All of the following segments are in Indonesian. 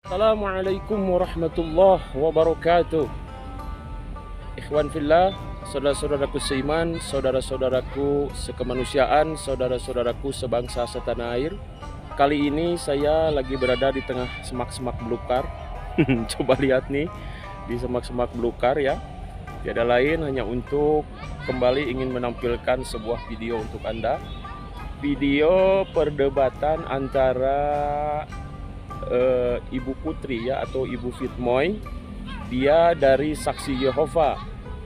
Assalamualaikum warahmatullahi wabarakatuh. Ikhwan fillah, saudara-saudaraku seiman, saudara-saudaraku sekemanusiaan, saudara-saudaraku sebangsa setanah air. Kali ini saya lagi berada di tengah semak-semak belukar. Coba lihat nih, di semak-semak belukar ya. Tiada lain hanya untuk kembali ingin menampilkan sebuah video untuk Anda. Video perdebatan antara Ibu Putri ya, atau Ibu Fitmoy. Dia dari Saksi Yehova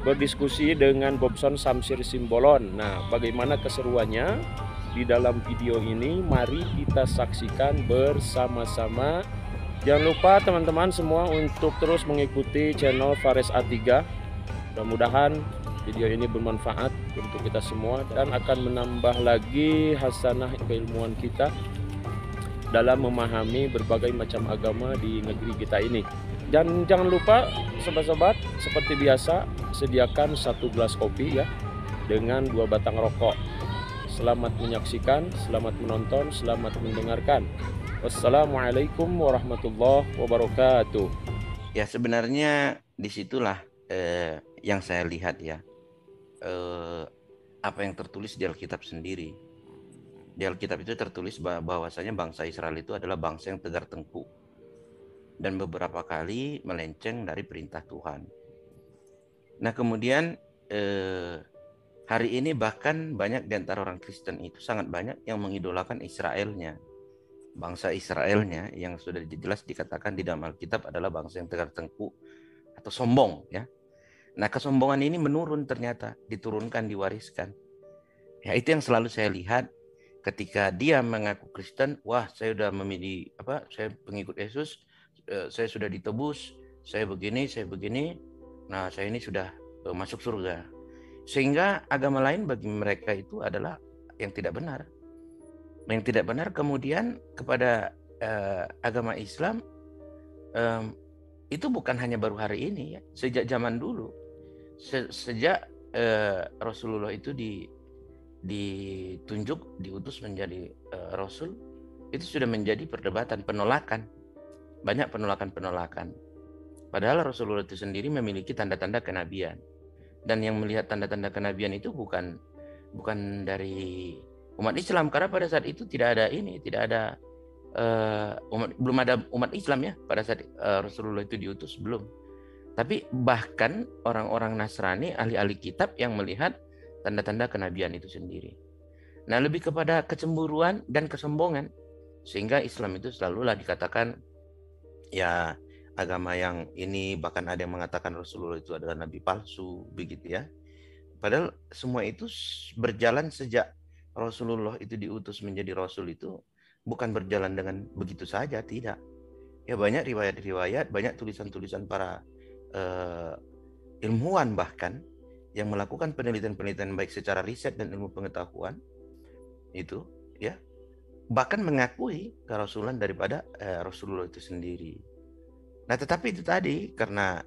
berdiskusi dengan Bobson Samsir Simbolon. Nah, bagaimana keseruannya di dalam video ini? Mari kita saksikan bersama-sama. Jangan lupa teman-teman semua untuk terus mengikuti channel Fares A3. Mudah-mudahan video ini bermanfaat untuk kita semua dan akan menambah lagi hasanah keilmuan kita dalam memahami berbagai macam agama di negeri kita ini. Dan jangan lupa sobat-sobat, seperti biasa sediakan 1 gelas kopi ya, dengan 2 batang rokok. Selamat menyaksikan, selamat menonton, selamat mendengarkan. Wassalamualaikum warahmatullahi wabarakatuh. Ya sebenarnya disitulah yang saya lihat ya, apa yang tertulis di Alkitab sendiri. Di Alkitab itu tertulis bahwasanya bangsa Israel itu adalah bangsa yang tegar tengkuk dan beberapa kali melenceng dari perintah Tuhan. Nah kemudian hari ini bahkan banyak di antara orang Kristen itu sangat banyak yang mengidolakan Israelnya, bangsa Israelnya yang sudah jelas dikatakan di dalam Alkitab adalah bangsa yang tegar tengkuk atau sombong ya. Nah kesombongan ini menurun, ternyata diturunkan, diwariskan. Ya itu yang selalu saya lihat ketika dia mengaku Kristen. Wah, saya sudah memilih saya pengikut Yesus, saya sudah ditebus, saya begini. Nah saya ini sudah masuk surga. Sehingga agama lain bagi mereka itu adalah yang tidak benar. Yang tidak benar kemudian kepada agama Islam itu bukan hanya baru hari ini ya, sejak zaman dulu. Sejak Rasulullah itu ditunjuk, diutus menjadi Rasul, itu sudah menjadi perdebatan, penolakan. Banyak penolakan. Padahal Rasulullah itu sendiri memiliki tanda-tanda kenabian. Dan yang melihat tanda-tanda kenabian itu bukan dari umat Islam, karena pada saat itu tidak ada belum ada umat Islam ya pada saat Rasulullah itu diutus, belum. Tapi bahkan orang-orang Nasrani, ahli-ahli kitab yang melihat tanda-tanda kenabian itu sendiri. Nah, lebih kepada kecemburuan dan kesombongan. Sehingga Islam itu selalulah dikatakan ya agama yang ini, bahkan ada yang mengatakan Rasulullah itu adalah nabi palsu, begitu ya. Padahal semua itu berjalan sejak Rasulullah itu diutus menjadi Rasul, itu bukan berjalan dengan begitu saja, tidak. Ya banyak riwayat-riwayat, banyak tulisan-tulisan para ilmuwan bahkan yang melakukan penelitian-penelitian baik secara riset dan ilmu pengetahuan itu ya, bahkan mengakui kerasulan daripada Rasulullah itu sendiri. Nah tetapi itu tadi, karena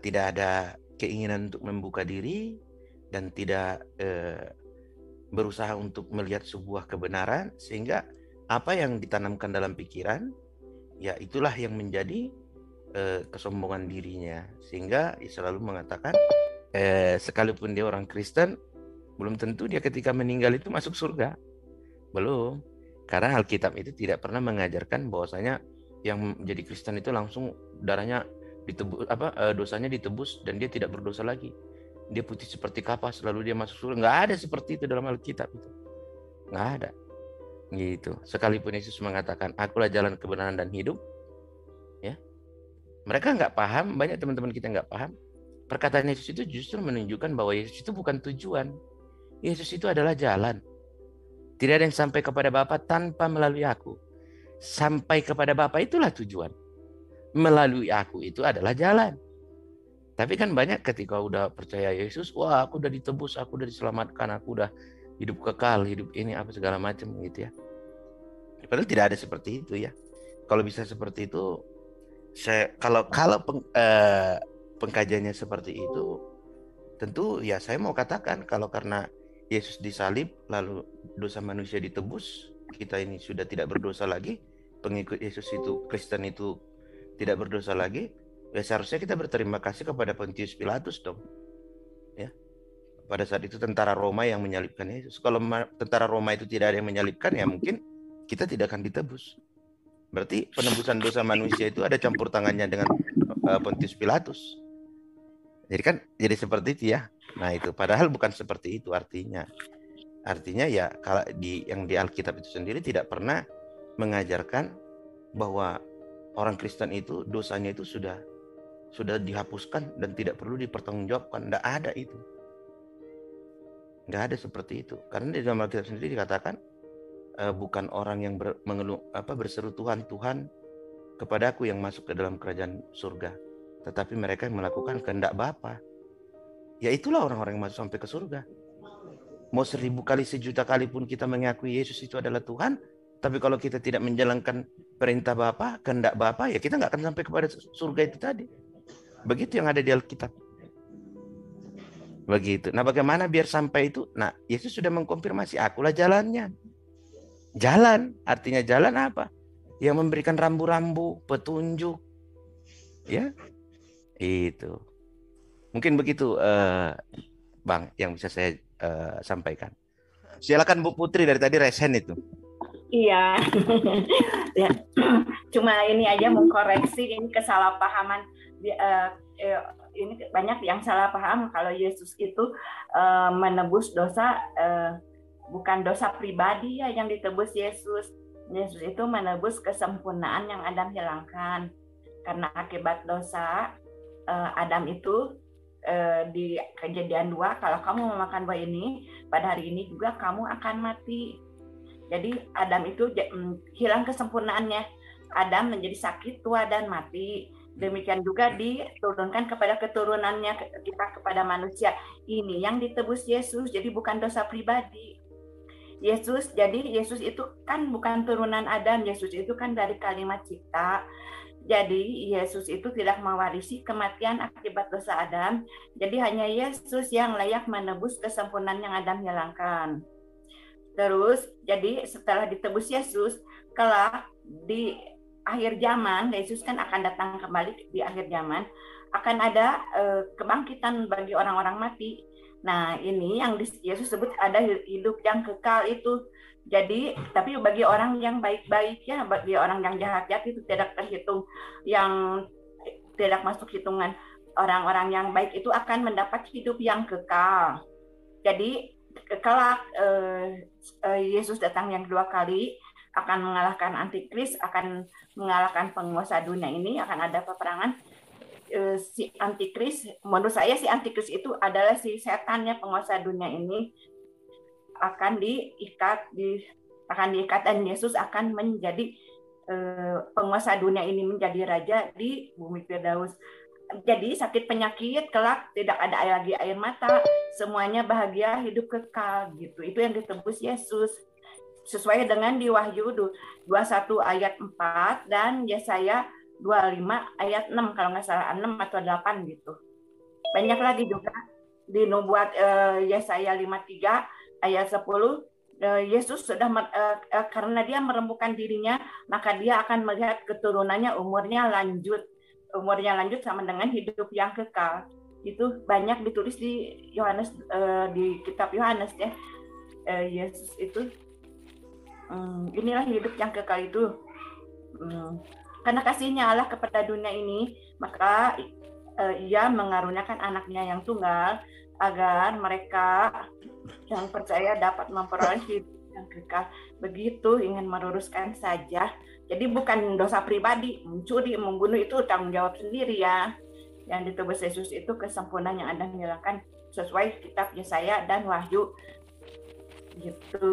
tidak ada keinginan untuk membuka diri dan tidak berusaha untuk melihat sebuah kebenaran, sehingga apa yang ditanamkan dalam pikiran ya itulah yang menjadi kesombongan dirinya. Sehingga selalu mengatakan sekalipun dia orang Kristen, belum tentu dia ketika meninggal itu masuk surga. Belum. Karena Alkitab itu tidak pernah mengajarkan bahwasanya yang menjadi Kristen itu langsung darahnya ditebus, dosanya ditebus dan dia tidak berdosa lagi. Dia putih seperti kapas lalu dia masuk surga. Nggak ada seperti itu dalam Alkitab itu. Nggak ada. Gitu. Sekalipun Yesus mengatakan, akulah jalan kebenaran dan hidup, ya, mereka nggak paham. Banyak teman-teman kita nggak paham. Perkataan Yesus itu justru menunjukkan bahwa Yesus itu bukan tujuan. Yesus itu adalah jalan. Tidak ada yang sampai kepada Bapa tanpa melalui aku. Sampai kepada Bapa itulah tujuan. Melalui aku itu adalah jalan. Tapi kan banyak ketika udah percaya Yesus, wah aku udah ditebus, aku udah diselamatkan, aku udah hidup kekal, hidup ini apa segala macam gitu ya. Padahal tidak ada seperti itu ya. Kalau bisa seperti itu, kalau pengkajiannya seperti itu, tentu ya saya mau katakan kalau karena Yesus disalib lalu dosa manusia ditebus, kita ini sudah tidak berdosa lagi, pengikut Yesus itu, Kristen itu tidak berdosa lagi, ya seharusnya kita berterima kasih kepada Pontius Pilatus dong. Ya. Pada saat itu tentara Roma yang menyalibkan Yesus. Kalau tentara Roma itu tidak ada yang menyalibkan, ya mungkin kita tidak akan ditebus. Berarti penebusan dosa manusia itu ada campur tangannya dengan Pontius Pilatus. Jadi seperti itu ya. Nah itu padahal bukan seperti itu artinya. Artinya ya kalau yang di Alkitab itu sendiri tidak pernah mengajarkan bahwa orang Kristen itu dosanya itu sudah dihapuskan dan tidak perlu dipertanggungjawabkan. Tidak ada itu. Tidak ada seperti itu. Karena di dalam Alkitab sendiri dikatakan bukan orang yang berseru Tuhan, Tuhan kepadaku yang masuk ke dalam kerajaan surga, tetapi mereka yang melakukan kehendak Bapa. Ya itulah orang-orang yang masuk sampai ke surga. Mau 1000 kali, 1.000.000 kali pun kita mengakui Yesus itu adalah Tuhan, tapi kalau kita tidak menjalankan perintah Bapa, kehendak Bapa, ya kita nggak akan sampai kepada surga itu tadi. Begitu yang ada di Alkitab. Begitu. Nah, bagaimana biar sampai itu? Nah, Yesus sudah mengkonfirmasi, akulah jalannya. Jalan, artinya jalan apa? Yang memberikan rambu-rambu, petunjuk. Ya, itu. Mungkin begitu, Bang, yang bisa saya sampaikan. Silakan Bu Putri, dari tadi resen itu. Iya, ya. Cuma ini aja mengkoreksi ini kesalahpahaman. Ini banyak yang salah paham kalau Yesus itu menebus dosa, bukan dosa pribadi ya yang ditebus Yesus. Yesus itu menebus kesempurnaan yang Adam hilangkan. Karena akibat dosa Adam itu di Kejadian 2, kalau kamu memakan buah ini, pada hari ini juga kamu akan mati. Jadi Adam itu hilang kesempurnaannya. Adam menjadi sakit, tua, dan mati. Demikian juga diturunkan kepada keturunannya kita kepada manusia. Ini yang ditebus Yesus, jadi bukan dosa pribadi. Yesus itu kan bukan turunan Adam, Yesus itu kan dari kalimat cipta. Jadi Yesus itu tidak mewarisi kematian akibat dosa Adam. Jadi hanya Yesus yang layak menebus kesempurnaan yang Adam hilangkan. Terus, jadi setelah ditebus Yesus, kelak di akhir zaman, Yesus kan akan datang kembali di akhir zaman, akan ada kebangkitan bagi orang-orang mati. Nah, ini yang Yesus sebut ada hidup yang kekal itu. Jadi, tapi bagi orang yang baik-baik ya, bagi orang yang jahat-jahat itu tidak terhitung, yang tidak masuk hitungan. Orang-orang yang baik itu akan mendapat hidup yang kekal. Jadi, kelak Yesus datang yang kedua kali, akan mengalahkan antikris, akan mengalahkan penguasa dunia ini, akan ada peperangan. Si antikris, menurut saya si antikris itu adalah si setannya, penguasa dunia ini akan diikat dan Yesus akan menjadi penguasa dunia ini, menjadi raja di bumi Firdaus. Jadi sakit penyakit kelak tidak ada lagi air mata, semuanya bahagia hidup kekal gitu. Itu yang ditebus Yesus sesuai dengan di Wahyu 21 ayat 4 dan Yesaya 25 ayat 6 kalau nggak salah, 6 atau 8 gitu. Banyak lagi juga di nubuat Yesaya 53 ayat 10, Yesus sudah karena dia merembukan dirinya, maka dia akan melihat keturunannya umurnya lanjut sama dengan hidup yang kekal. Itu banyak ditulis di Yohanes, di kitab Yohanes ya. Yesus itu inilah hidup yang kekal itu. Karena kasihnya Allah kepada dunia ini, maka ia mengaruniakan anaknya yang tunggal agar mereka yang percaya dapat memperoleh hidup yang kekal. Begitu, ingin meluruskan saja. Jadi bukan dosa pribadi, mencuri, membunuh itu tanggung jawab sendiri ya. Yang ditebus Yesus itu kesempurnaan yang Anda hilangkan sesuai kitab Yesaya dan Wahyu. Gitu.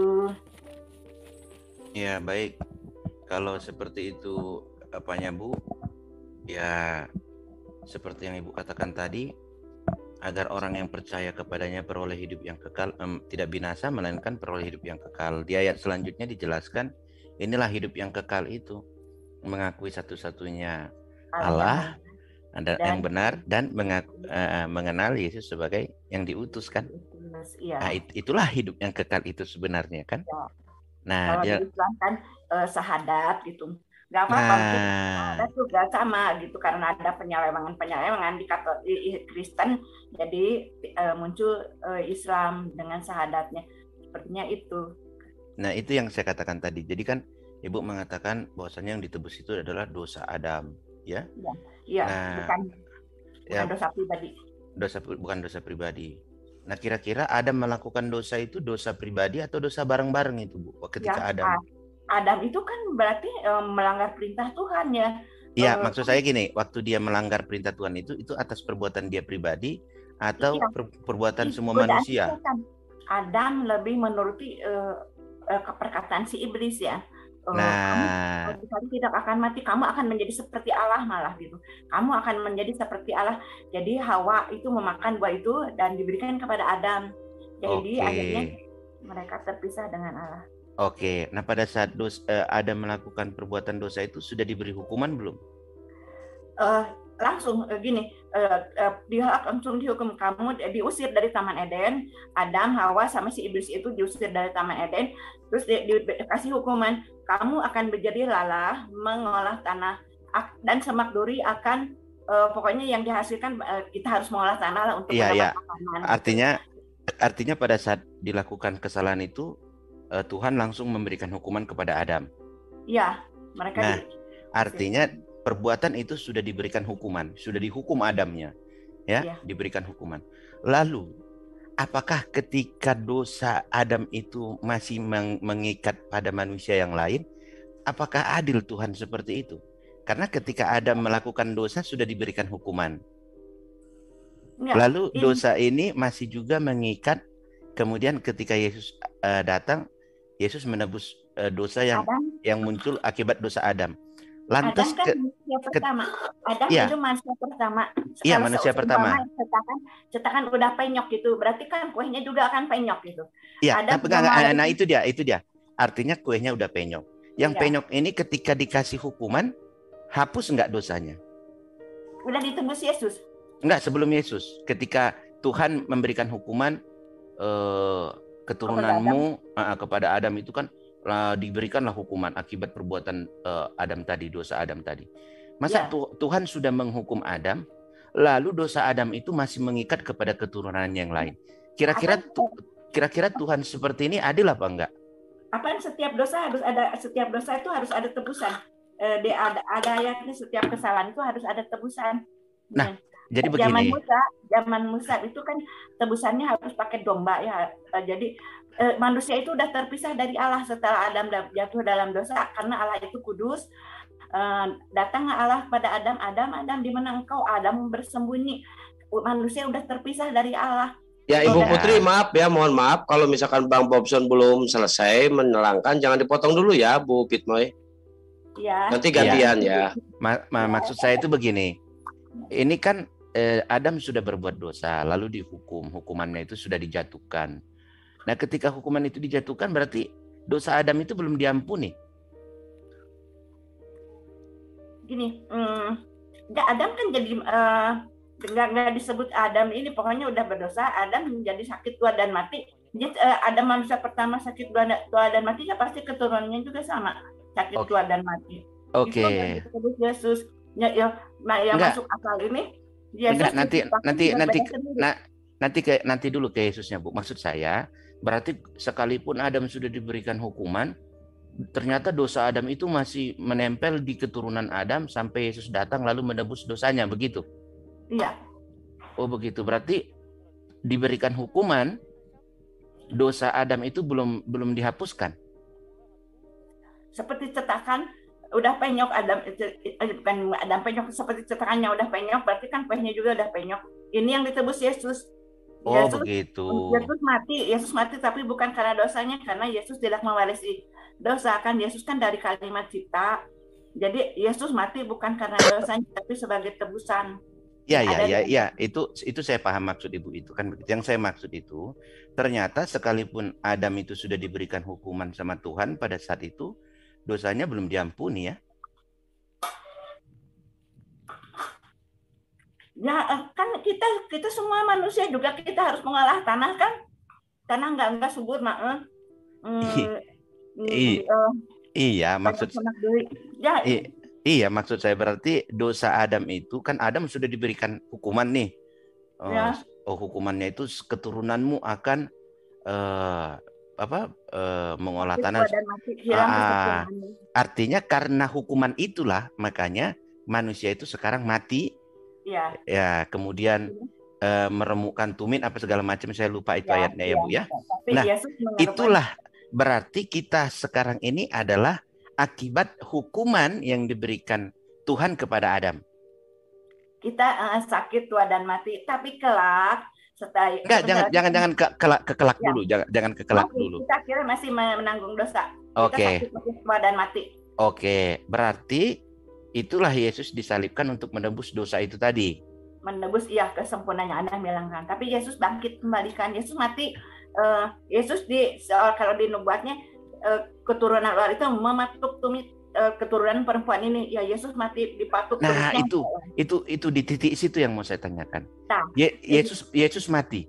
Ya, baik. Kalau seperti itu apanya Bu? Ya, seperti yang Ibu katakan tadi, agar orang yang percaya kepadanya peroleh hidup yang kekal, tidak binasa melainkan peroleh hidup yang kekal. Di ayat selanjutnya dijelaskan, inilah hidup yang kekal itu, mengakui satu-satunya Allah dan yang benar dan mengenal Yesus sebagai yang diutuskan. Ya. Nah, itulah hidup yang kekal itu sebenarnya kan. Ya. Nah, kalau di Islam kan syahadat gitu. Nggak apa-apa, mungkin ada Nah, juga sama gitu karena ada penyelewengan di Kristen, jadi muncul Islam dengan syahadatnya. Sepertinya itu. nah itu yang saya katakan tadi. Jadi kan Ibu mengatakan bahwasanya yang ditebus itu adalah dosa Adam, ya. Ya, iya, Nah, bukan ya dosa pribadi. bukan dosa pribadi. Nah, kira-kira Adam melakukan dosa itu dosa pribadi atau dosa bareng-bareng itu, Bu? Ketika Ya, Adam. Adam itu kan berarti melanggar perintah Tuhan ya. Iya, maksud saya gini, waktu dia melanggar perintah Tuhan itu atas perbuatan dia pribadi atau Iya, perbuatan semua godaan manusia. setan. Adam lebih menuruti perkataan si iblis ya. Kamu Nah, sekali tidak akan mati, kamu akan menjadi seperti Allah malah gitu. Kamu akan menjadi seperti Allah. Jadi Hawa itu memakan buah itu dan diberikan kepada Adam. Jadi oke. akhirnya mereka terpisah dengan Allah. Oke. Nah, pada saat Adam melakukan perbuatan dosa itu sudah diberi hukuman belum? Langsung gini, dia langsung dihukum, kamu diusir dari Taman Eden. Adam, Hawa sama si iblis itu diusir dari Taman Eden, terus dikasih hukuman, kamu akan menjadi lalah mengolah tanah dan semak duri akan pokoknya yang dihasilkan kita harus mengolah tanah lah untuk Iya, iya. mendapat makanan. Artinya pada saat dilakukan kesalahan itu Tuhan langsung memberikan hukuman kepada Adam. Iya, mereka. Nah, artinya perbuatan itu sudah diberikan hukuman, sudah dihukum Adamnya, ya, Iya. diberikan hukuman. Lalu, apakah ketika dosa Adam itu masih mengikat pada manusia yang lain, apakah adil Tuhan seperti itu? Karena ketika Adam melakukan dosa sudah diberikan hukuman. Lalu dosa ini masih juga mengikat. Kemudian ketika Yesus datang, Yesus menebus dosa yang muncul akibat dosa Adam. Lantas Adam kan manusia pertama. Adam ya. itu manusia pertama. Iya, manusia pertama. Cetakan udah penyok gitu. Berarti kan kuenya juga akan penyok gitu. Iya, tapi nah itu dia. Artinya kuenya udah penyok. Yang penyok ini ketika dikasih hukuman, hapus enggak dosanya? Udah ditebus Yesus? Enggak, sebelum Yesus. Ketika Tuhan memberikan hukuman keturunanmu kepada Adam itu kan diberikanlah hukuman akibat perbuatan Adam tadi, dosa Adam tadi. Masa Tuhan sudah menghukum Adam, lalu dosa Adam itu masih mengikat kepada keturunan yang lain. Kira-kira Tuhan seperti ini adil apa enggak? Apa setiap dosa itu harus ada tebusan. Ada ayatnya, setiap kesalahan itu harus ada tebusan. Nah, jadi begini. Zaman Musa itu kan tebusannya harus pakai domba ya. Jadi manusia itu udah terpisah dari Allah setelah Adam jatuh dalam dosa, karena Allah itu kudus. Datang Allah pada Adam, di mana engkau? Adam bersembunyi. Manusia udah terpisah dari Allah. Ya, Ibu Putri, maaf ya, mohon maaf kalau misalkan Bang Bobson belum selesai menerangkan, jangan dipotong dulu ya, Bu Pitmoy. Ya. Nanti gantian ya. Maksud saya itu begini. Ini kan Adam sudah berbuat dosa, lalu dihukum. Hukumannya itu sudah dijatuhkan. Nah, ketika hukuman itu dijatuhkan, berarti dosa Adam itu belum diampuni. Gini, Adam kan jadi nggak disebut Adam ini, pokoknya udah berdosa. Adam menjadi sakit tua dan mati. Jadi ada manusia pertama sakit tua dan mati, ya pasti keturunannya juga sama sakit tua dan mati. Oke. Itu Yesus yang masuk akal ini. Yesus nanti dulu ke Yesusnya, Bu. Maksud saya, berarti sekalipun Adam sudah diberikan hukuman, ternyata dosa Adam itu masih menempel di keturunan Adam sampai Yesus datang lalu menebus dosanya, begitu? Iya. Oh, begitu. Berarti diberikan hukuman, dosa Adam itu belum dihapuskan. Seperti cetakan udah penyok, bukan Adam penyok, seperti cetakannya udah penyok, berarti kan kuenya juga udah penyok. Ini yang ditebus Yesus. Oh, begitu. Yesus mati tapi bukan karena dosanya, karena Yesus tidak mewarisi dosa kan. Yesus kan dari kalimat cipta. Jadi Yesus mati bukan karena dosanya, tapi sebagai tebusan. Ya, itu saya paham maksud Ibu itu kan. Yang saya maksud itu, ternyata sekalipun Adam itu sudah diberikan hukuman sama Tuhan pada saat itu, dosanya belum diampuni ya. Ya kan kita semua manusia juga kita harus mengolah tanah kan. Tanah nggak subur Iya, banyak semak duri. Ya, iya, maksud saya berarti dosa Adam itu kan Adam sudah diberikan hukuman nih. ya. Hukumannya itu keturunanmu akan mengolah Mati tanah. tua dan mati, hilang kesempurnaannya. Artinya karena hukuman itulah makanya manusia itu sekarang mati. Ya. Ya, kemudian meremukkan tumit apa segala macam, saya lupa itu ayatnya ya Bu ya. Tapi Nah, Yesus menyerupai, itulah berarti kita sekarang ini adalah akibat hukuman yang diberikan Tuhan kepada Adam. kita sakit tua dan mati, tapi kelak setelah Enggak, jangan kekelak Ya. dulu, jangan kekelak dulu. kita kira masih menanggung dosa. Kita Oke. sakit tua dan mati. Oke, berarti itulah Yesus disalibkan untuk menebus dosa itu tadi. Menebus kesempurnaan yang Anda bilangkan. Tapi Yesus bangkit kembalikan. Yesus mati. Yesus kalau di nubuatnya keturunan luar itu mematuk tumit keturunan perempuan ini. Ya, Yesus mati dipatuk Nah, tumitnya. itu di titik situ yang mau saya tanyakan. Nah, Yesus mati.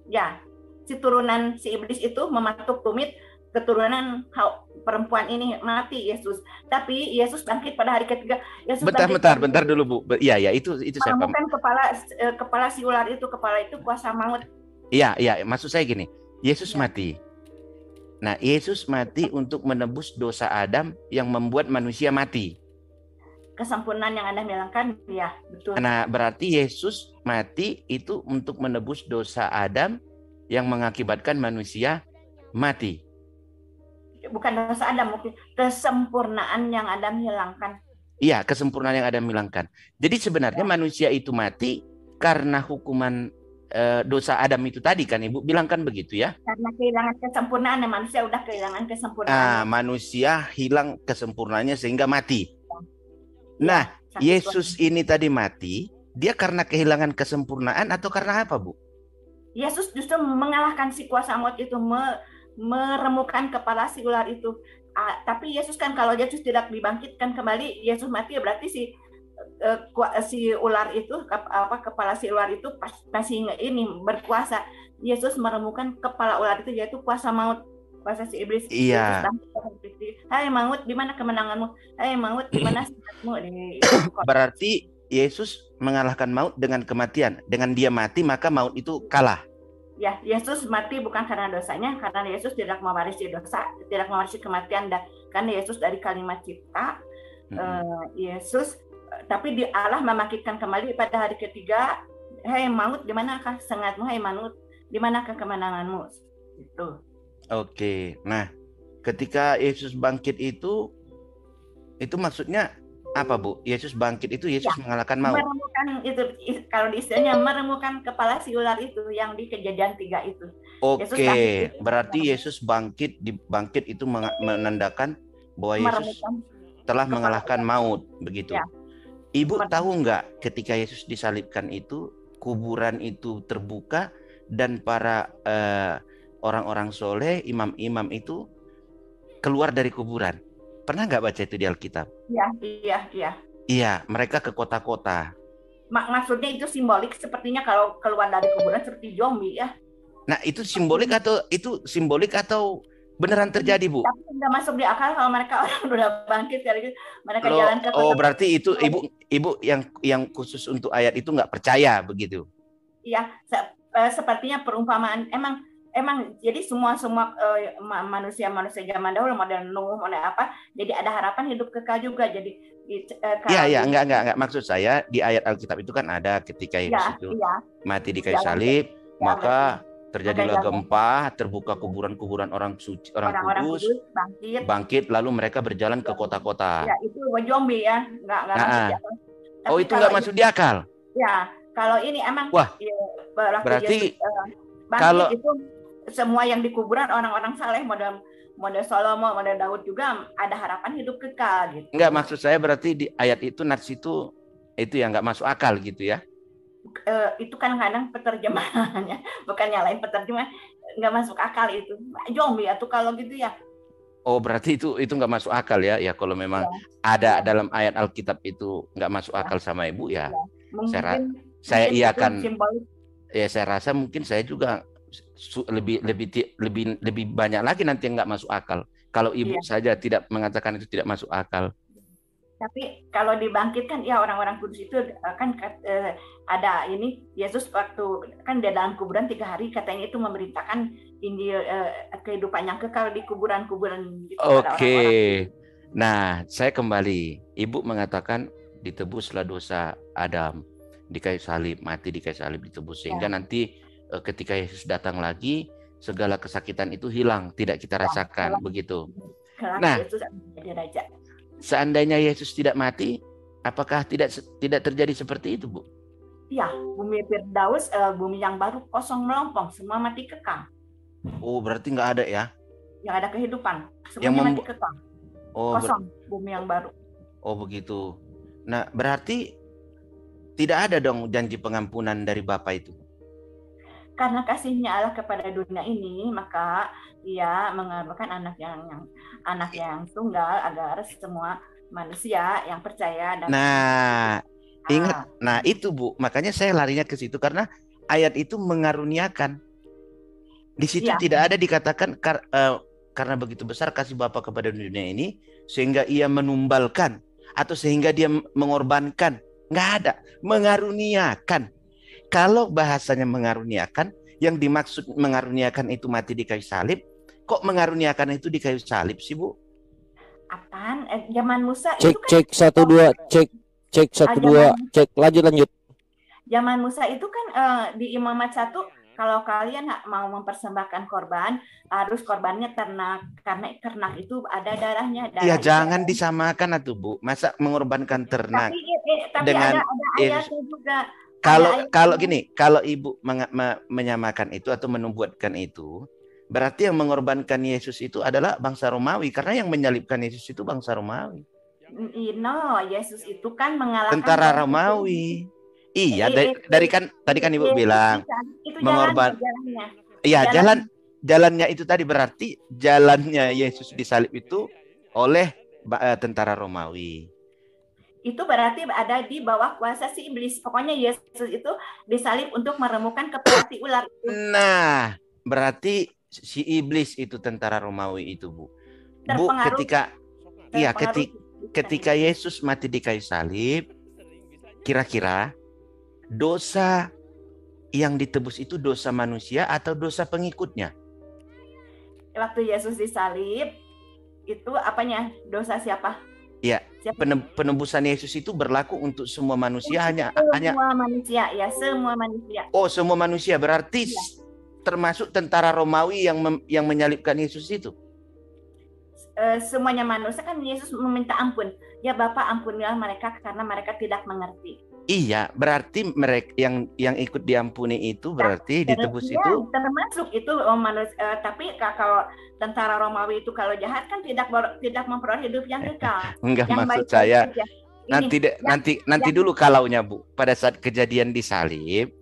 Ya, si turunan si iblis itu mematuk tumit keturunan perempuan ini, mati Yesus. Tapi Yesus bangkit pada hari ketiga. Yesus Bentar dulu Bu. Iya, itu saya paham. menemukan kepala si ular itu, kepala itu kuasa maut. Iya, maksud saya gini. Yesus Ya. mati. Nah, Yesus mati untuk menebus dosa Adam yang membuat manusia mati. Kesempurnaan yang Anda bilangkan, ya, betul. Nah, berarti Yesus mati itu untuk menebus dosa Adam yang mengakibatkan manusia mati. Bukan dosa Adam, mungkin kesempurnaan yang Adam hilangkan. Iya, kesempurnaan yang Adam hilangkan. Jadi sebenarnya manusia itu mati karena hukuman dosa Adam itu tadi kan Ibu bilang kan begitu ya? Karena kehilangan kesempurnaan, manusia udah kehilangan kesempurnaan. Manusia hilang kesempurnaannya sehingga mati. Nah, Ya, Yesus ini tadi mati, dia karena kehilangan kesempurnaan atau karena apa, Bu? Yesus justru mengalahkan si kuasa maut itu, meremukkan kepala si ular itu. Tapi Yesus kan, kalau Yesus tidak dibangkitkan kembali, Yesus mati, berarti si ular itu, kepala si ular itu masih ini berkuasa. Yesus meremukkan kepala ular itu, yaitu kuasa maut, kuasa si iblis. Iya. Hai maut, di mana kemenanganmu? Hai maut, di mana sifatmu? Berarti Yesus mengalahkan maut dengan kematian. Dengan dia mati, maka maut itu kalah. Ya, Yesus mati bukan karena dosanya, karena Yesus tidak mewarisi dosa, tidak mewarisi kematian, dan karena Yesus dari kalimat cipta, Yesus, tapi Allah membangkitkan kembali pada hari ketiga. Hai maut, di manakah sengatmu? Hai maut, di manakah kemenanganmu? Itu. Oke. Nah, ketika Yesus bangkit itu maksudnya apa, Bu? Yesus bangkit itu Yesus mengalahkan maut. Meremukkan itu, kalau di istilahnya meremukkan kepala si ular itu yang di Kejadian 3 itu. Oke, berarti Yesus bangkit itu menandakan bahwa Yesus telah mengalahkan maut, begitu. Ya. Ibu tahu nggak ketika Yesus disalibkan itu kuburan itu terbuka dan para orang-orang soleh, imam-imam itu keluar dari kuburan. Pernah nggak baca itu di Alkitab? Iya. Iya, mereka ke kota-kota. Maksudnya itu simbolik, sepertinya kalau keluar dari kuburan seperti zombie ya. Nah, itu simbolik atau beneran terjadi, Bu? Tapi nggak masuk di akal kalau mereka orang udah bangkit dari mereka jalan ke kota. Berarti itu ibu yang khusus untuk ayat itu nggak percaya begitu? Iya, sepertinya perumpamaan emang jadi semua manusia zaman dahulu, model Nuh, model apa, jadi ada harapan hidup kekal juga. Jadi enggak, maksud saya di ayat Alkitab itu kan ada ketika Yesus itu mati di kayu salib, maka terjadilah gempa, terbuka kuburan-kuburan orang suci, orang kudus, bangkit, lalu mereka berjalan ke kota-kota. Ya, itu zombie ya, enggak masuk di akal. Itu enggak masuk di akal. Ya, kalau ini emang berarti kalau itu semua yang di kuburan orang-orang saleh, model Salomo, model Daud juga ada harapan hidup kekal gitu. Enggak, maksud saya berarti di ayat itu nats itu yang enggak masuk akal gitu ya. Itu kan kadang peterjemahannya, bukan nyalain peterjemahan, enggak masuk akal itu. Zombie atau kalau gitu ya. Berarti itu enggak masuk akal ya. Ya kalau memang ada dalam ayat Alkitab itu enggak masuk akal sama Ibu ya. Saya iakan. Ya saya rasa mungkin saya juga lebih banyak lagi nanti yang nggak masuk akal. Kalau ibu Iya. saja tidak mengatakan itu tidak masuk akal. Tapi kalau dibangkitkan, ya orang-orang kudus itu kan ada ini, Yesus waktu kan di dalam kuburan 3 hari, katanya itu memberitakan Injil kehidupan yang kekal di kuburan-kuburan gitu pada Oke. orang-orang. Nah, saya kembali. Ibu mengatakan ditebuslah dosa Adam di kayu salib, mati di kayu salib ditebus. Sehingga nanti ketika Yesus datang lagi, segala kesakitan itu hilang, tidak kita rasakan, begitu. Nah, Yesus menjadi raja. Seandainya Yesus tidak mati, apakah tidak terjadi seperti itu, Bu? Iya, bumi Firdaus, bumi yang baru kosong melompong, semua mati kekal. Oh, berarti nggak ada ya? Yang ada kehidupan, semuanya mati kekal. Kosong bumi yang baru. Oh, begitu. Nah, berarti tidak ada dong janji pengampunan dari Bapa itu? Karena kasihnya Allah kepada dunia ini, maka Ia mengaruniakan anak yang tunggal agar semua manusia yang percaya dan ingat, itu Bu, makanya saya larinya ke situ karena ayat itu mengaruniakan. Di situ tidak ada dikatakan karena begitu besar kasih Bapa kepada dunia ini sehingga Ia menumbalkan atau sehingga Dia mengorbankan. Nggak ada, mengaruniakan. Kalau bahasanya mengaruniakan, yang dimaksud mengaruniakan itu mati di kayu salib, kok mengaruniakan itu di kayu salib sih, Bu? Apaan? Zaman Musa cek, itu kan cek 1 2 cek 1 2 cek lanjut. Zaman Musa itu kan di Imamat 1, kalau kalian mau mempersembahkan korban, harus korbannya ternak, karena ternak itu ada darahnya. Ya jangan disamakan atuh, Bu. Masa mengorbankan ternak tapi dengan ada ayatnya juga. Kalau gini, kalau Ibu menyamakan itu atau membuatkan itu, berarti yang mengorbankan Yesus itu adalah bangsa Romawi, karena yang menyalibkan Yesus itu bangsa Romawi. No, Yesus itu kan mengalahkan tentara Romawi. Iya, dari kan tadi kan Ibu bilang itu jalannya. Iya, jalannya itu tadi berarti jalannya Yesus disalib itu oleh tentara Romawi. Itu berarti ada di bawah kuasa si iblis. Pokoknya Yesus itu disalib untuk meremukkan kepala si ular itu. Nah, berarti si iblis itu tentara Romawi itu, Bu. Bu, ketika Yesus mati di kayu salib, kira-kira dosa yang ditebus itu dosa manusia atau dosa pengikutnya? Waktu Yesus disalib, itu apanya? Dosa siapa? Ya, penebusan Yesus itu berlaku untuk semua manusia, semua manusia, ya, semua manusia. Oh, semua manusia berarti termasuk tentara Romawi yang menyalibkan Yesus itu. Semuanya manusia kan Yesus meminta ampun. Ya Bapa, ampunilah mereka karena mereka tidak mengerti. Iya, berarti mereka yang ikut diampuni itu berarti ditebus itu. Termasuk itu manusia. Tapi kalau tentara Romawi itu kalau jahat kan tidak memperoleh hidup yang kekal. Enggak, maksud saya nanti dulu kalaunya, Bu. Pada saat kejadian disalib,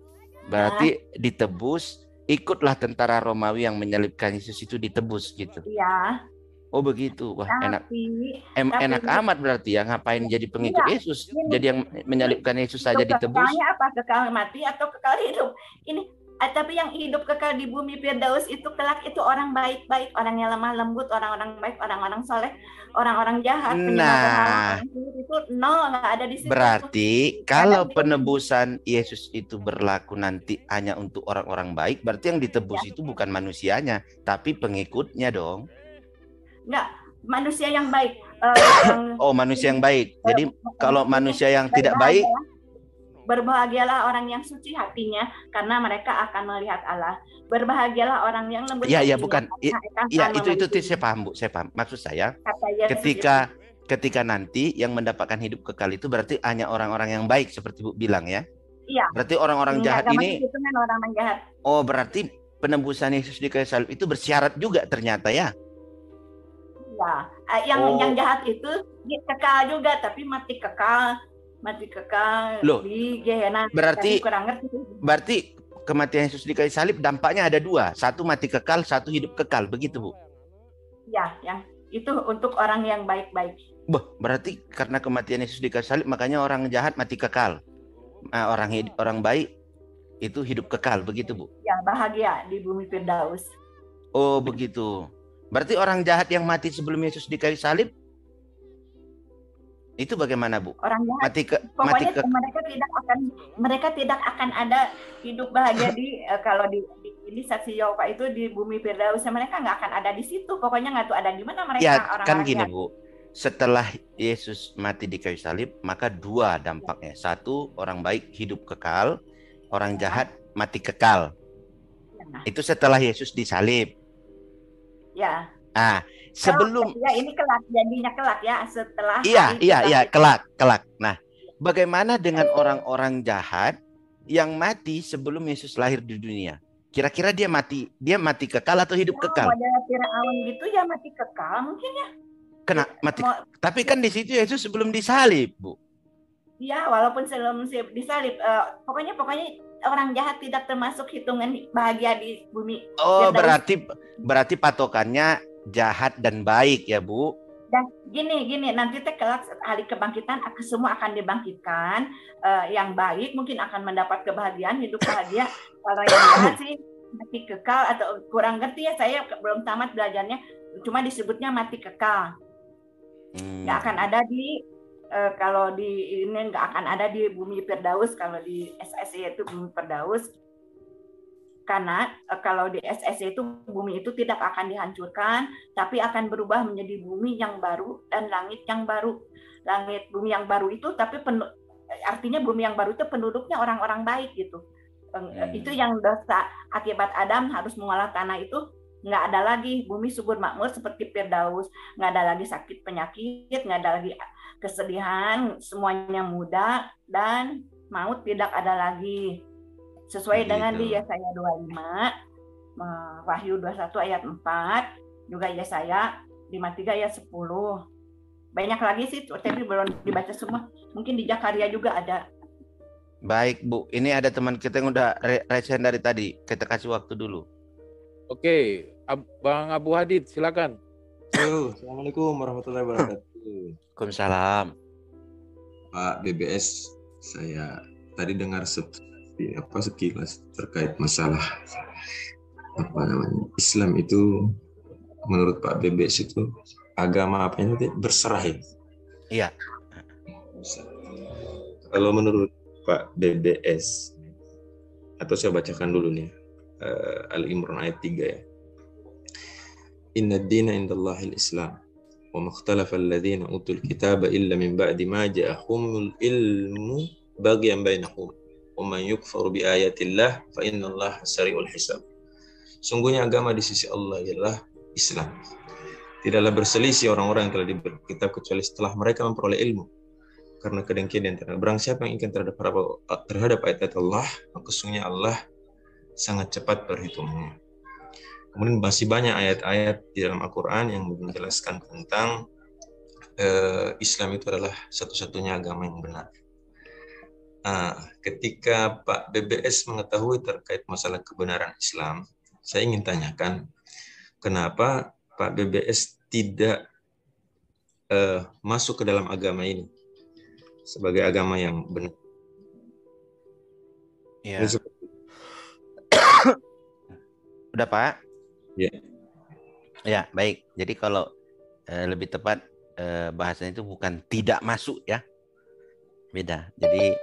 berarti ditebus, ikutlah tentara Romawi yang menyalibkan Yesus itu ditebus gitu. Iya. Oh begitu, wah enak amat berarti ya, ngapain jadi pengikut Yesus, jadi yang menyalibkan Yesus saja ditebus. Kekalnya apa, kekal mati atau kekal hidup? Ini tapi yang hidup kekal di bumi Firdaus itu kelak itu orang baik-baik, orang yang lemah lembut, orang-orang baik, orang-orang soleh, orang-orang jahat. Nah, itu nggak ada di situ. Berarti kalau penebusan Yesus itu berlaku nanti hanya untuk orang-orang baik, berarti yang ditebus itu bukan manusianya, tapi pengikutnya dong. Enggak, manusia yang baik. Oh, manusia yang baik. Jadi kalau manusia yang tidak baik, berbahagialah orang yang suci hatinya karena mereka akan melihat Allah. Berbahagialah orang yang lembut hatinya. Bukan. Itu saya paham, Bu. Saya paham. Maksud saya, ketika nanti yang mendapatkan hidup kekal itu berarti hanya orang-orang yang baik seperti Bu bilang ya. Iya. Berarti orang-orang jahat ini. Orang jahat. Oh, berarti penebusan Yesus di kayu salib itu bersyarat juga ternyata ya. Yang jahat itu kekal juga, tapi mati kekal loh, di Gehenna. Berarti kematian Yesus di kayu salib dampaknya ada dua, satu mati kekal, satu hidup kekal, begitu Bu? Ya, yang itu untuk orang yang baik-baik. Berarti karena kematian Yesus di kayu salib makanya orang jahat mati kekal, orang baik itu hidup kekal, begitu Bu? Ya, bahagia di bumi Firdaus. Oh begitu. Berarti orang jahat yang mati sebelum Yesus di kayu salib itu bagaimana, Bu? Orang jahat, Mati ke pokoknya mereka tidak akan ada hidup bahagia di kalau di saksi Yehova itu di bumi Firdaus, mereka nggak akan ada di situ. Pokoknya nggak tahu ada di mana mereka ya, orang-orang kan gini, jahat. Bu. Setelah Yesus mati di kayu salib, maka dua dampaknya. Satu, orang baik hidup kekal, orang jahat mati kekal. Ya. Itu setelah Yesus disalib. Ya. Sebelum ya ini kelak, janjinya kelak ya, setelah iya kelak. Nah, bagaimana dengan orang-orang jahat yang mati sebelum Yesus lahir di dunia? Kira-kira dia mati kekal atau hidup kekal? Model Firaun gitu ya, mati kekal mungkin ya. Tapi kan di situ Yesus sebelum disalib, Bu. Iya, walaupun sebelum disalib, pokoknya orang jahat tidak termasuk hitungan bahagia di bumi. Oh, berarti patokannya jahat dan baik ya, Bu. Dan gini, nanti kelak hari kebangkitan semua akan dibangkitkan. Yang baik mungkin akan mendapat kebahagiaan, hidup bahagia. Kalau yang jahat sih mati kekal, atau kurang ngerti ya, saya belum tamat belajarnya. Cuma disebutnya mati kekal. Nggak akan ada di kalau di ini nggak akan ada di bumi Firdaus, kalau di SSI itu bumi Firdaus. Karena kalau di SSI itu bumi itu tidak akan dihancurkan, tapi akan berubah menjadi bumi yang baru dan langit yang baru. Bumi yang baru itu, tapi artinya bumi yang baru itu penduduknya orang-orang baik gitu. Itu yang dosa akibat Adam harus mengolah tanah itu. Nggak ada lagi bumi subur makmur seperti Firdaus, nggak ada lagi sakit penyakit, nggak ada lagi kesedihan, semuanya mudah, dan maut tidak ada lagi. Sesuai dengan di Yesaya 25, Wahyu 21 ayat 4, juga Yesaya 53 ayat 10. Banyak lagi sih, tapi belum dibaca semua. Mungkin di Zakaria juga ada. Baik, Bu. Ini ada teman kita yang udah resen dari tadi. Kita kasih waktu dulu. Oke, Bang Abu Hadid, silakan. Assalamualaikum warahmatullahi wabarakatuh. Waalaikumsalam. Pak BBS, saya tadi dengar sekilas terkait masalah Islam itu, menurut Pak BBS itu agama apa ini berserah ya? Iya. Kalau menurut Pak BBS, atau saya bacakan dulu nih, Al-Imran ayat 3 ya. Inna ad-dina indallahil Islam wa makhtalafa alladhina utul kitaba illa min ba'di ma ja'ahumul ilmu baghyan bainahum wa man yukfar bi ayatillah fa innallaha sari'ul hisab. Sungguhnya agama di sisi Allah ialah Islam. Tidaklah berselisih orang-orang yang telah diberi kitab kecuali setelah mereka memperoleh ilmu. Karena kedengkian di antara barang siapa yang ingin terhadap ayat-ayat Allah, maka sesungguhnya Allah sangat cepat perhitungannya. Kemudian masih banyak ayat-ayat di dalam Al-Quran yang menjelaskan tentang Islam itu adalah satu-satunya agama yang benar. Ketika Pak BBS mengetahui terkait masalah kebenaran Islam, saya ingin tanyakan, kenapa Pak BBS tidak masuk ke dalam agama ini sebagai agama yang benar? Ya. Udah, Pak? Ya. Ya, baik. Jadi kalau lebih tepat bahasanya itu bukan tidak masuk ya. Beda. Jadi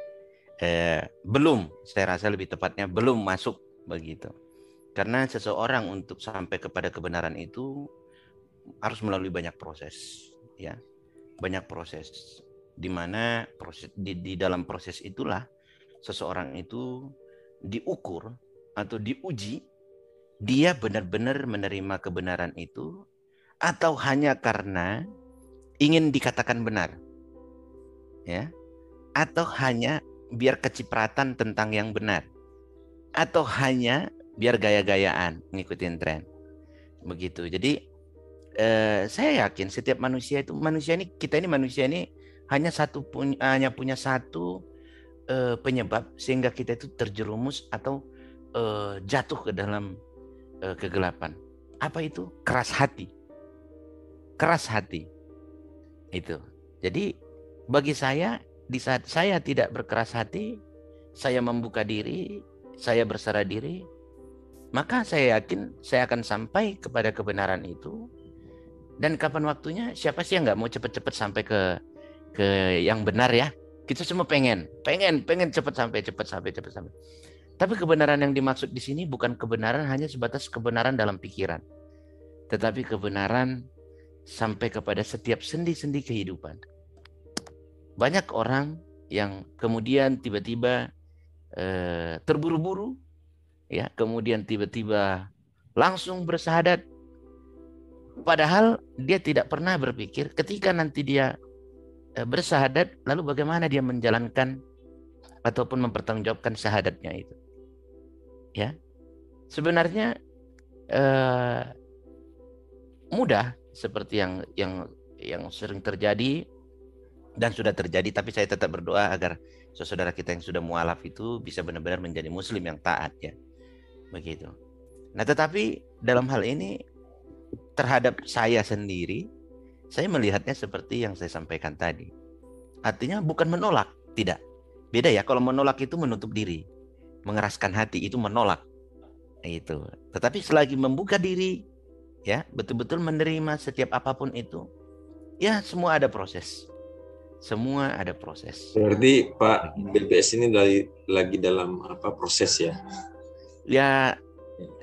belum, saya rasa lebih tepatnya belum masuk begitu. Karena seseorang untuk sampai kepada kebenaran itu harus melalui banyak proses, ya. Banyak proses, di mana proses di dalam proses itulah seseorang itu diukur atau diuji, dia benar-benar menerima kebenaran itu atau hanya karena ingin dikatakan benar, ya, atau hanya biar kecipratan tentang yang benar, atau hanya biar gaya-gayaan ngikutin tren begitu. Jadi saya yakin setiap manusia ini hanya punya satu penyebab sehingga kita itu terjerumus atau jatuh ke dalam kegelapan. Apa itu? Keras hati. Keras hati. Itu. Jadi bagi saya, di saat saya tidak berkeras hati, saya membuka diri, saya berserah diri, maka saya yakin saya akan sampai kepada kebenaran itu Dan kapan waktunya? Siapa sih yang nggak mau cepet-cepet sampai ke yang benar ya? Kita semua pengen cepet sampai. Tapi kebenaran yang dimaksud di sini bukan kebenaran hanya sebatas kebenaran dalam pikiran, tetapi kebenaran sampai kepada setiap sendi-sendi kehidupan. Banyak orang yang kemudian tiba-tiba terburu-buru, ya, kemudian tiba-tiba langsung bersahadat, padahal dia tidak pernah berpikir ketika nanti dia bersahadat, lalu bagaimana dia menjalankan ataupun mempertanggungjawabkan syahadatnya itu. Ya, sebenarnya mudah seperti yang sering terjadi dan sudah terjadi, tapi saya tetap berdoa agar saudara kita yang sudah mualaf itu bisa benar-benar menjadi muslim yang taat, ya. Begitu. Nah, tetapi dalam hal ini terhadap saya sendiri, saya melihatnya seperti yang saya sampaikan tadi. Artinya bukan menolak, tidak. Beda ya, kalau menolak itu menutup diri. Mengeraskan hati itu menolak. Itu. Tetapi selagi membuka diri, ya, betul-betul menerima setiap apapun itu, ya, semua ada proses. Semua ada proses. Berarti Pak BBS ini lagi dalam proses ya? Ya,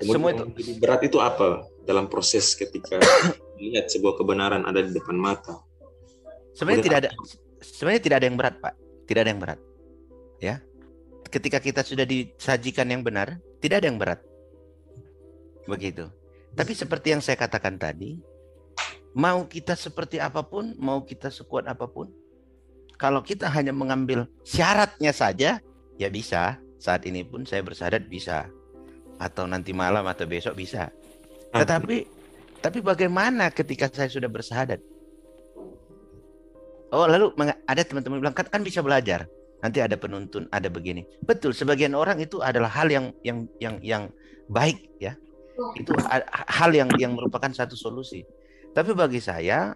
kemudian semua itu lebih berat itu apa dalam proses ketika melihat sebuah kebenaran ada di depan mata? Sebenarnya tidak ada yang berat, Pak. Tidak ada yang berat. Ya. Ketika kita sudah disajikan yang benar, tidak ada yang berat. Begitu. Tapi seperti yang saya katakan tadi, mau kita seperti apapun, mau kita sekuat apapun, kalau kita hanya mengambil syaratnya saja, ya bisa. Saat ini pun saya bersyahadat bisa. Atau nanti malam atau besok bisa. Tapi bagaimana ketika saya sudah bersyahadat? Oh, lalu ada teman-teman bilang kan bisa belajar. Nanti ada penuntun, ada begini. Betul, sebagian orang itu adalah hal yang baik, ya. Itu hal yang merupakan satu solusi. Tapi bagi saya,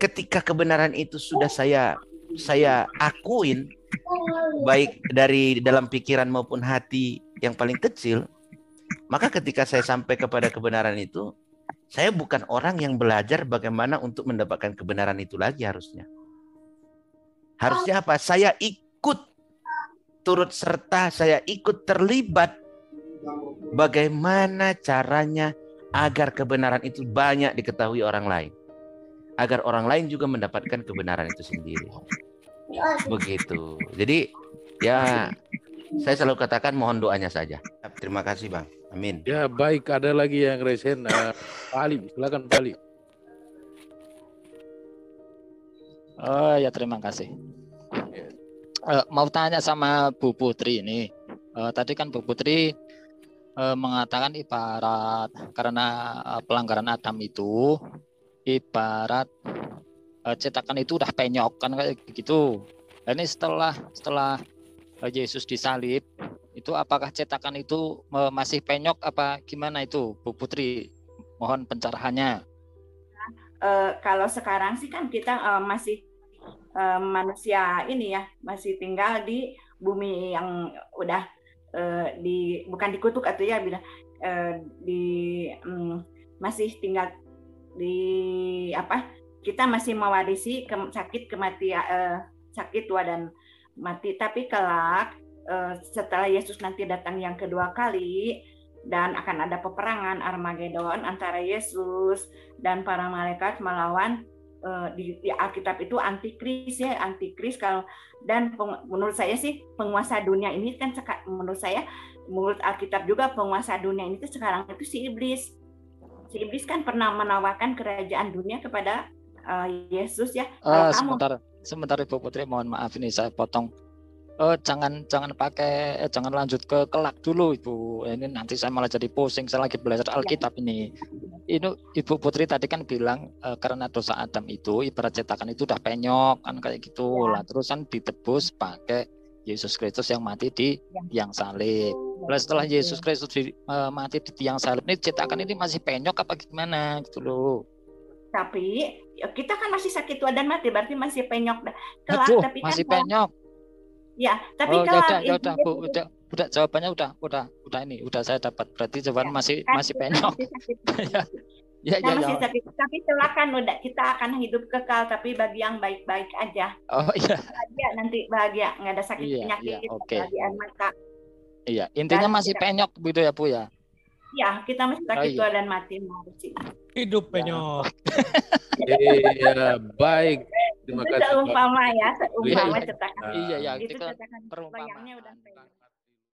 ketika kebenaran itu sudah saya akuin, baik dari dalam pikiran maupun hati yang paling kecil, maka ketika saya sampai kepada kebenaran itu, saya bukan orang yang belajar bagaimana untuk mendapatkan kebenaran itu lagi harusnya. Harusnya apa? Saya ikut turut serta, saya ikut terlibat bagaimana caranya agar kebenaran itu banyak diketahui orang lain. Agar orang lain juga mendapatkan kebenaran itu sendiri. Begitu. Jadi ya saya selalu katakan mohon doanya saja. Terima kasih Bang. Amin. Ya baik, ada lagi yang resen. Pak Ali, silakan Pak Ali. Oh ya, terima kasih. Mau tanya sama Bu Putri ini. Tadi kan Bu Putri mengatakan ibarat karena pelanggaran Adam itu ibarat cetakan itu udah penyok kan kayak gitu. Ini setelah Yesus disalib itu apakah cetakan itu masih penyok apa gimana itu Bu Putri? Mohon pencerahannya. Kalau sekarang sih kan kita masih manusia ini ya, masih tinggal di bumi yang udah bukan dikutuk atau ya bilang masih tinggal di kita masih mewarisi sakit kematian, sakit tua dan mati. Tapi kelak setelah Yesus nanti datang yang kedua kali dan akan ada peperangan Armageddon antara Yesus dan para malaikat melawan di Alkitab itu antikris ya, antikris. Kalau dan menurut saya sih penguasa dunia ini kan menurut Alkitab juga penguasa dunia ini tuh sekarang itu si iblis. Si iblis kan pernah menawarkan kerajaan dunia kepada Yesus ya. Sebentar Ibu Putri, mohon maaf ini saya potong. Jangan lanjut ke kelak dulu Ibu. Ini nanti saya malah jadi pusing. Saya lagi belajar Alkitab ini. Ini Ibu Putri tadi kan bilang karena dosa Adam itu ibarat cetakan itu udah penyok kan kayak gitu lah. Terus kan ditebus pakai Yesus Kristus yang mati di tiang salib. Lalu setelah Yesus Kristus mati di tiang salib ini cetakan ini masih penyok apa gimana gitu loh. Tapi kita kan masih sakit tua dan mati, berarti masih penyok. Aduh, tapi masih kan penyok. Ya, tapi ya udah Bu, udah jawabannya udah ini, udah saya dapat. Berarti jawaban masih penyok. Ya, Kita ya, masih ya. sakit, tapi silakan udah kita akan hidup kekal, tapi bagi yang baik-baik aja. Oh iya, Bahagia nanti bahagia, nggak ada sakit Iya, penyakit, iya, oke. apalagi air mata. iya. Intinya Dan masih tidak- penyok begitu ya, Bu ya. Ya, kita masih sakit Oh, iya. tua dan mati mati. Hidup penyok. Iya, baik. Terima Itu kasih, Pak. seumpama ya, seumpama Iya, iya. cetakan. Iya, ya. Itu Itu kan cetakan perumpamaan. bayangnya udah penyok.